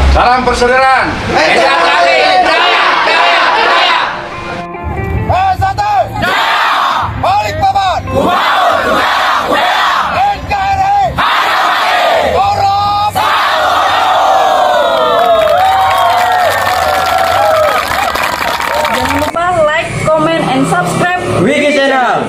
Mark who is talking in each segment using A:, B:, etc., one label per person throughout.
A: Salam persaudaraan.
B: Meja Tali Jaya, Jaya, Jaya.
C: Satu. Jaya. Balik papan.
B: Kumaun, Jaya, Jaya.
C: NKRI.
B: Hari.
C: Orang.
D: Jangan lupa like, comment, and subscribe
E: Wiki Channel.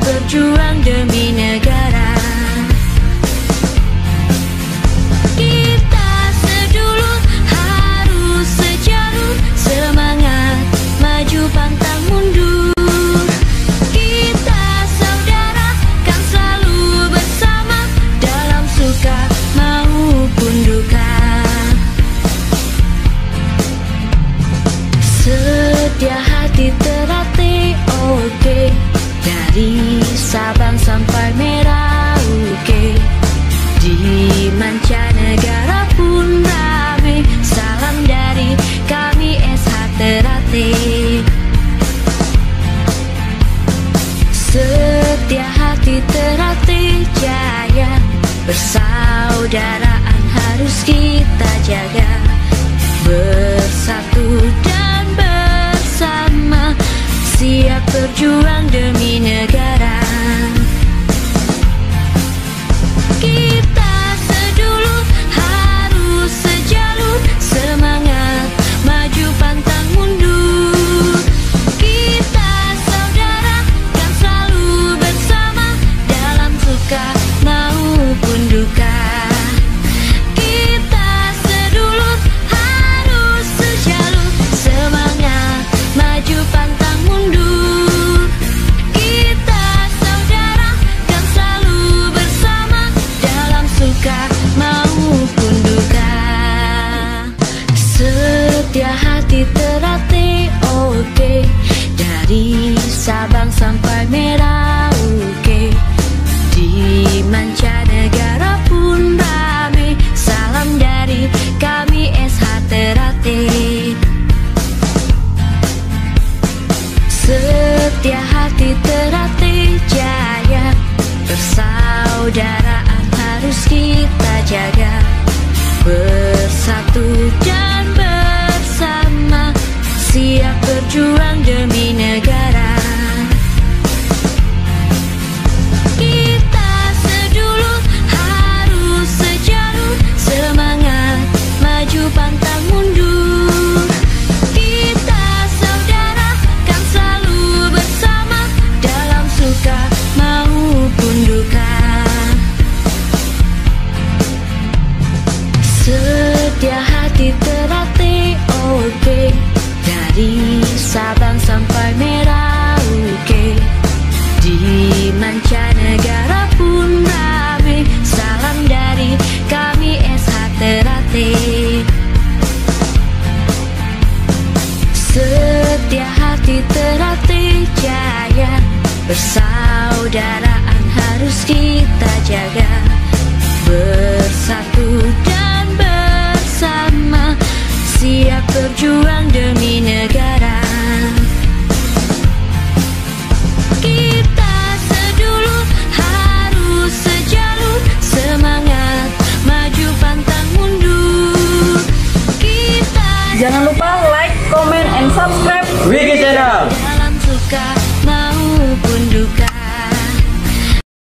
E: berjuang demi negara. Kita sedulur harus sejalur, semangat maju pantang mundur. Kita saudara kan selalu bersama dalam suka maupun duka. Setia hati terlatih, oke, dari Sabang sampai Merauke. Di mancanegara pun rame, salam dari kami SH Ternate. Setia hati Ternate jaya, persaudaraan harus kita jaga. Bersatu dan bersama, siap berjuang demi negara. Kita sedulur harus sejalur, semangat maju pantang mundur. Kita saudara kan selalu bersama dalam suka maupun duka. Kita sedulur harus sejalur, semangat maju pantang mundur. Kita saudara kan selalu bersama dalam suka maupun duka. Setia hati terlatih, oke, dari Sabang sampai Merauke. Di mancanegara pun rame, salam dari kami SH Ternate. Setia hati Ternate jaya, persaudaraan harus kita jaga. Bersatu dan bersama, siap berjuang demi negara. Kita sedulur harus sejalur, semangat maju pantang mundur. Kita saudara kan selalu bersama dalam suka maupun duka. Setia hati terlatih, oke, dari Sabang sampai Merauke. Di mancanegara pun rame, salam dari kami SH Ternate. Setia hati terlatih jaya, persaudaraan harus kita jaga. Bersatu dan